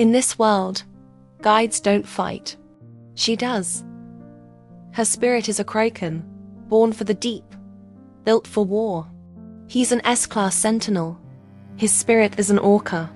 In this world, guides don't fight. She does. Her spirit is a kraken, born for the deep, built for war. He's an S-class Sentinel. His spirit is an orca.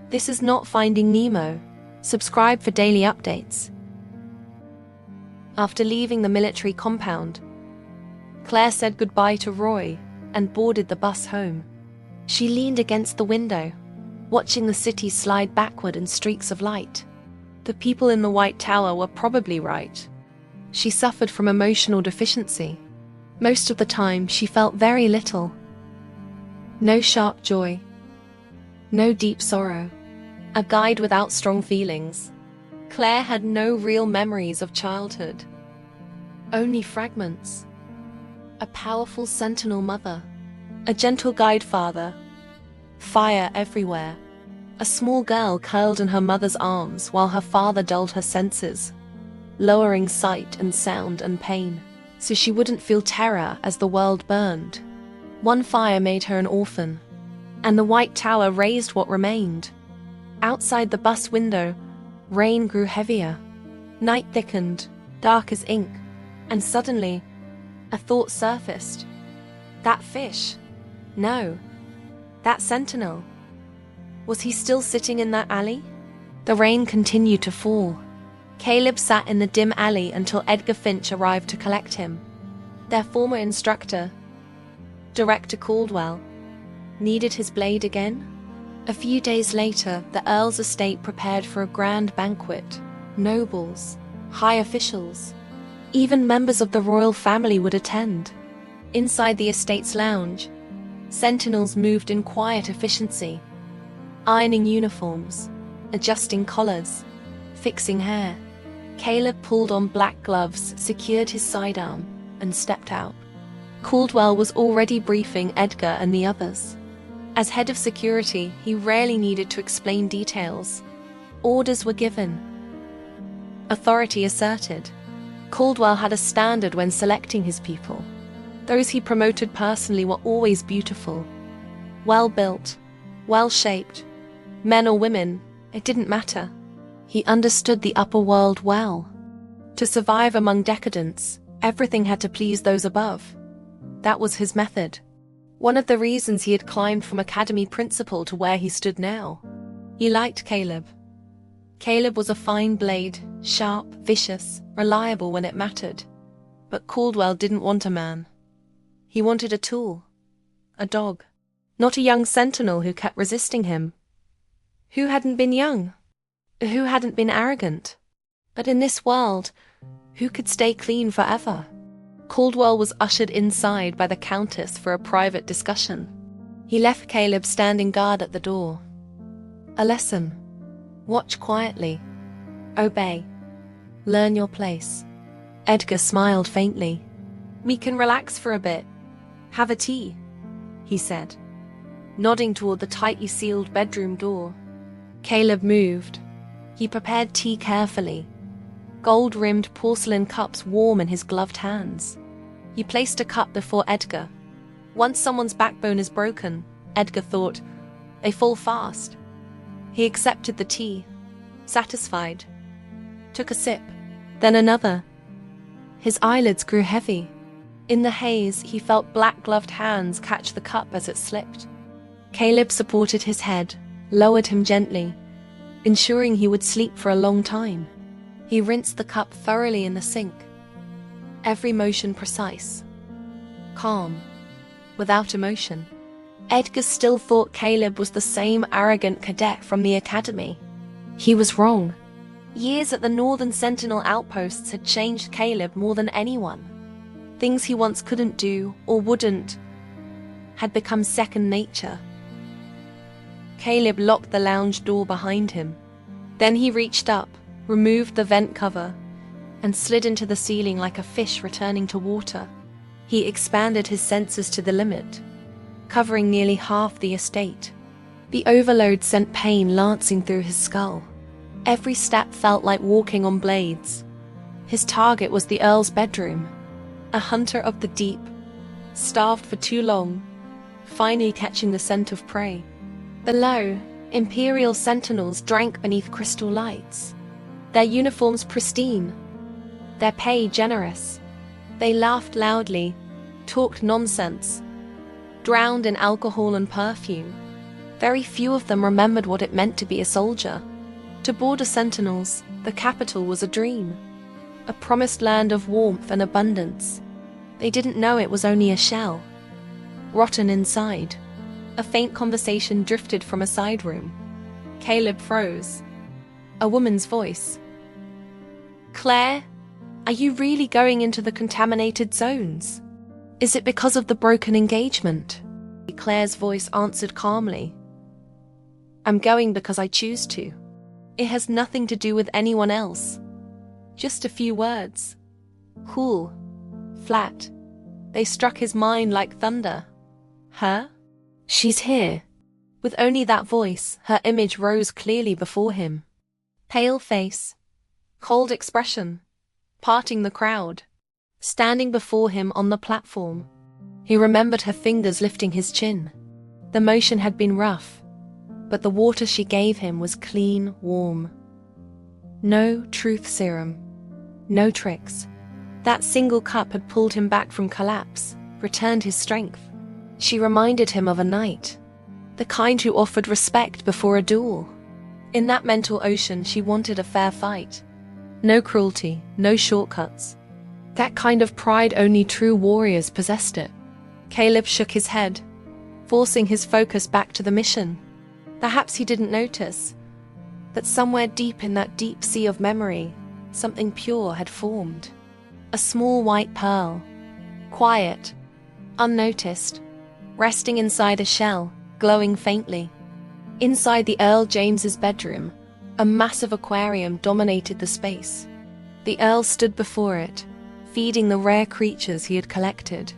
This is not Finding Nemo. Subscribe for daily updates. After leaving the military compound, Claire said goodbye to Roy and boarded the bus home. She leaned against the window, watching the city slide backward in streaks of light. The people in the White Tower were probably right. She suffered from emotional deficiency. Most of the time, she felt very little. No sharp joy. No deep sorrow. A guide without strong feelings. Claire had no real memories of childhood. Only fragments. A powerful Sentinel mother. A gentle guide father. Fire everywhere. A small girl curled in her mother's arms while her father dulled her senses, lowering sight and sound and pain, so she wouldn't feel terror as the world burned. One fire made her an orphan, and the White Tower raised what remained. Outside the bus window, rain grew heavier. Night thickened, dark as ink, and suddenly, a thought surfaced. That fish. No. That Sentinel. Was he still sitting in that alley? The rain continued to fall. Caleb sat in the dim alley until Edgar Finch arrived to collect him. Their former instructor, Director Caldwell, needed his blade again. A few days later, the Earl's estate prepared for a grand banquet. Nobles, high officials, even members of the royal family would attend. Inside the estate's lounge, Sentinels moved in quiet efficiency, ironing uniforms, adjusting collars, fixing hair. Caleb pulled on black gloves, secured his sidearm, and stepped out. Caldwell was already briefing Edgar and the others. As head of security, he rarely needed to explain details. Orders were given. Authority asserted. Caldwell had a standard when selecting his people. Those he promoted personally were always beautiful. Well-built, well-shaped. Men or women, it didn't matter. He understood the upper world well. To survive among decadents, everything had to please those above. That was his method. One of the reasons he had climbed from academy principal to where he stood now. He liked Caleb. Caleb was a fine blade, sharp, vicious, reliable when it mattered. But Caldwell didn't want a man. He wanted a tool. A dog. Not a young Sentinel who kept resisting him. Who hadn't been young? Who hadn't been arrogant? But in this world, who could stay clean forever? Caldwell was ushered inside by the Countess for a private discussion. He left Caleb standing guard at the door. A lesson. Watch quietly. Obey. Learn your place. Edgar smiled faintly. We can relax for a bit. Have a tea, he said, nodding toward the tightly sealed bedroom door. Caleb moved. He prepared tea carefully, gold-rimmed porcelain cups warm in his gloved hands. He placed a cup before Edgar. Once someone's backbone is broken, Edgar thought, they fall fast. He accepted the tea, satisfied. Took a sip, then another. His eyelids grew heavy. In the haze, he felt black-gloved hands catch the cup as it slipped. Caleb supported his head, lowered him gently, ensuring he would sleep for a long time. He rinsed the cup thoroughly in the sink. Every motion precise. Calm. Without emotion. Edgar still thought Caleb was the same arrogant cadet from the academy. He was wrong. Years at the Northern Sentinel outposts had changed Caleb more than anyone. Things he once couldn't do, or wouldn't, had become second nature. Caleb locked the lounge door behind him. Then he reached up, removed the vent cover, and slid into the ceiling like a fish returning to water. He expanded his senses to the limit, covering nearly half the estate. The overload sent pain lancing through his skull. Every step felt like walking on blades. His target was the Earl's bedroom, a hunter of the deep, starved for too long, finally catching the scent of prey. Below, Imperial sentinels drank beneath crystal lights, their uniforms pristine, their pay generous. They laughed loudly, talked nonsense, drowned in alcohol and perfume. Very few of them remembered what it meant to be a soldier. To border sentinels, the capital was a dream, a promised land of warmth and abundance. They didn't know it was only a shell, rotten inside. A faint conversation drifted from a side room. Caleb froze. A woman's voice. "Claire, are you really going into the contaminated zones? Is it because of the broken engagement?" Claire's voice answered calmly. "I'm going because I choose to. It has nothing to do with anyone else." Just a few words. Cool. Flat. They struck his mind like thunder. Her? She's here. With only that voice, her image rose clearly before him. Pale face. Cold expression. Parting the crowd. Standing before him on the platform. He remembered her fingers lifting his chin. The motion had been rough, but the water she gave him was clean, warm. No truth serum. No tricks. That single cup had pulled him back from collapse, returned his strength. She reminded him of a knight, the kind who offered respect before a duel. In that mental ocean, she wanted a fair fight. No cruelty, no shortcuts. That kind of pride only true warriors possessed it. Caleb shook his head, forcing his focus back to the mission. Perhaps he didn't notice, but somewhere deep in that deep sea of memory, something pure had formed. A small white pearl, quiet, unnoticed, resting inside a shell, glowing faintly. Inside the Earl James's bedroom, a massive aquarium dominated the space. The Earl stood before it, feeding the rare creatures he had collected.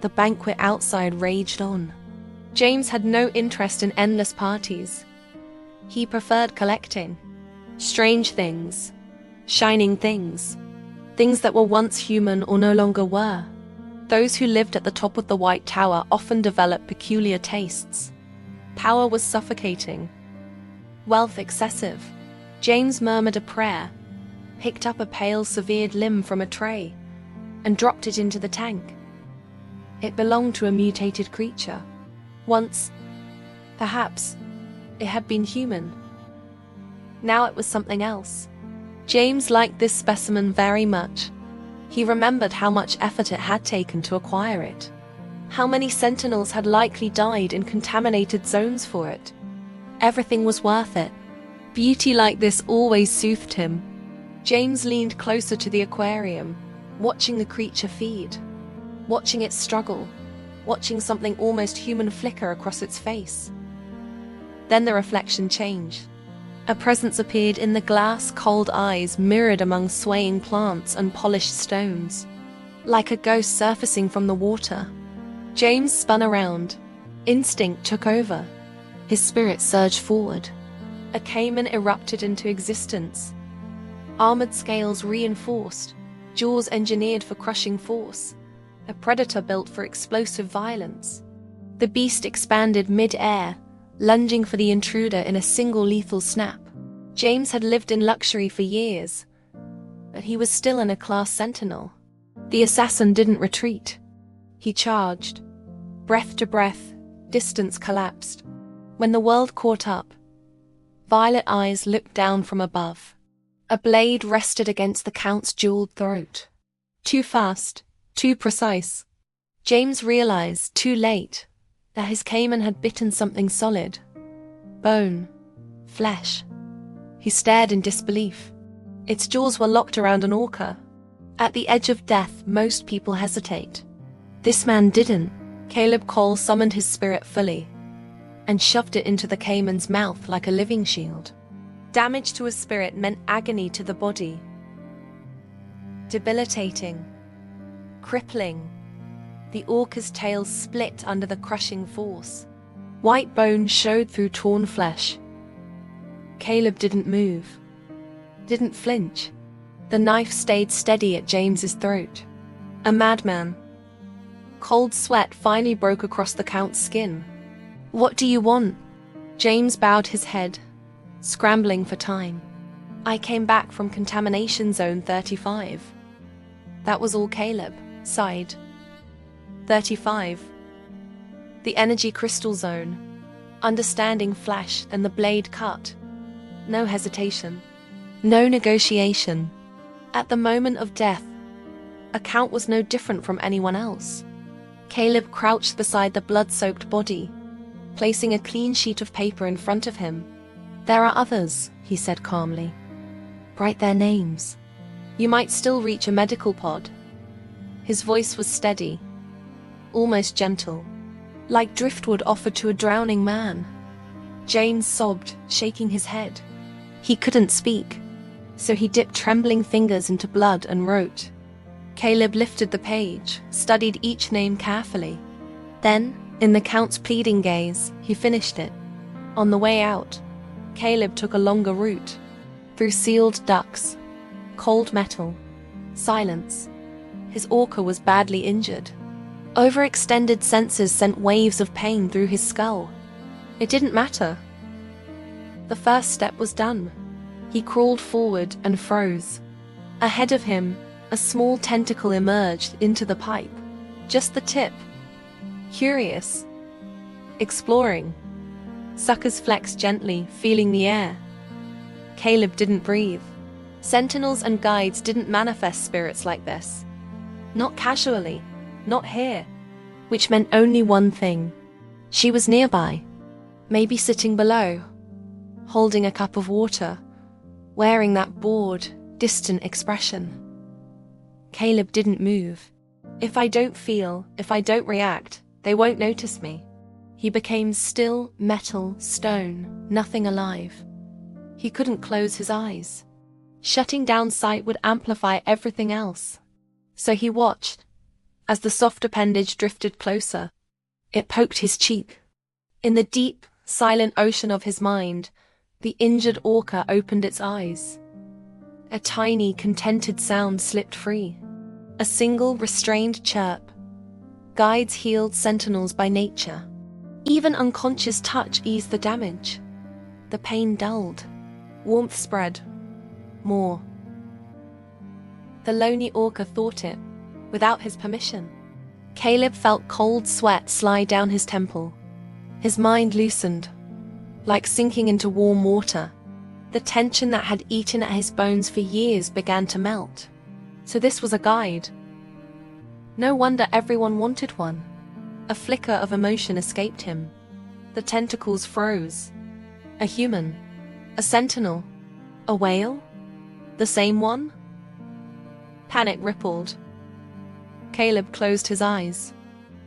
The banquet outside raged on. James had no interest in endless parties. He preferred collecting. Strange things, shining things, things that were once human or no longer were. Those who lived at the top of the White Tower often developed peculiar tastes. Power was suffocating, wealth excessive. James murmured a prayer, picked up a pale, severed limb from a tray, and dropped it into the tank. It belonged to a mutated creature. Once, perhaps, it had been human. Now it was something else. James liked this specimen very much. He remembered how much effort it had taken to acquire it. How many sentinels had likely died in contaminated zones for it. Everything was worth it. Beauty like this always soothed him. James leaned closer to the aquarium, watching the creature feed, watching it struggle, watching something almost human flicker across its face. Then the reflection changed. A presence appeared in the glass, cold eyes mirrored among swaying plants and polished stones. Like a ghost surfacing from the water. James spun around. Instinct took over. His spirit surged forward. A caiman erupted into existence. Armored scales reinforced, jaws engineered for crushing force. A predator built for explosive violence. The beast expanded mid-air, lunging for the intruder in a single lethal snap. James had lived in luxury for years, but he was still in a class sentinel. The assassin didn't retreat. He charged. Breath to breath, distance collapsed. When the world caught up, violet eyes looked down from above. A blade rested against the Count's jeweled throat. Too fast, too precise. James realized, too late, that his caiman had bitten something solid. Bone. Flesh. He stared in disbelief. Its jaws were locked around an orca. At the edge of death, most people hesitate. This man didn't. Caleb Cole summoned his spirit fully and shoved it into the caiman's mouth like a living shield. Damage to a spirit meant agony to the body. Debilitating. Crippling. The orca's tail split under the crushing force. White bone showed through torn flesh. Caleb didn't move. Didn't flinch. The knife stayed steady at James's throat. A madman. Cold sweat finally broke across the Count's skin. "What do you want?" James bowed his head, scrambling for time. I came back from Contamination Zone 35. That was all Caleb sighed. 35. The energy crystal zone. Understanding flashed and the blade cut. No hesitation. No negotiation. At the moment of death, account was no different from anyone else. Caleb crouched beside the blood-soaked body, placing a clean sheet of paper in front of him. There are others, he said calmly. Write their names. You might still reach a medical pod. His voice was steady, almost gentle, like driftwood offered to a drowning man. James sobbed, shaking his head. He couldn't speak, so he dipped trembling fingers into blood and wrote. Caleb lifted the page, studied each name carefully. Then, in the Count's pleading gaze, he finished it. On the way out, Caleb took a longer route, through sealed ducts, cold metal, silence. His orca was badly injured. Overextended sensors sent waves of pain through his skull. It didn't matter. The first step was done. He crawled forward and froze. Ahead of him, a small tentacle emerged into the pipe. Just the tip. Curious. Exploring. Suckers flexed gently, feeling the air. Caleb didn't breathe. Sentinels and guides didn't manifest spirits like this. Not casually. Not here. Which meant only one thing. She was nearby. Maybe sitting below, holding a cup of water, wearing that bored, distant expression. Caleb didn't move. If I don't feel, if I don't react, they won't notice me. He became still, metal, stone, nothing alive. He couldn't close his eyes. Shutting down sight would amplify everything else. So he watched, as the soft appendage drifted closer. It poked his cheek. In the deep, silent ocean of his mind, the injured orca opened its eyes. A tiny, contented sound slipped free. A single, restrained chirp. Guides healed sentinels by nature. Even unconscious touch eased the damage. The pain dulled. Warmth spread. More. The lonely orca thought it, without his permission. Caleb felt cold sweat slide down his temple. His mind loosened, like sinking into warm water. The tension that had eaten at his bones for years began to melt. So this was a guide. No wonder everyone wanted one. A flicker of emotion escaped him. The tentacles froze. A human. A sentinel. A whale? The same one? Panic rippled. Caleb closed his eyes.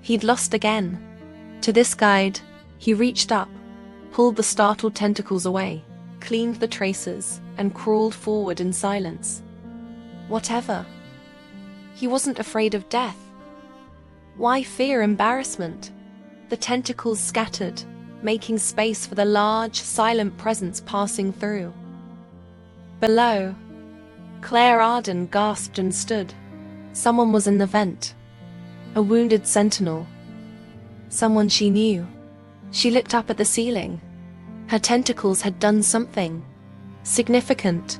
He'd lost again. To this guide, he reached up, pulled the startled tentacles away, cleaned the traces, and crawled forward in silence. Whatever. He wasn't afraid of death. Why fear embarrassment? The tentacles scattered, making space for the large, silent presence passing through. Below, Claire Arden gasped and stood. Someone was in the vent. A wounded sentinel. Someone she knew. She looked up at the ceiling. Her tentacles had done something significant.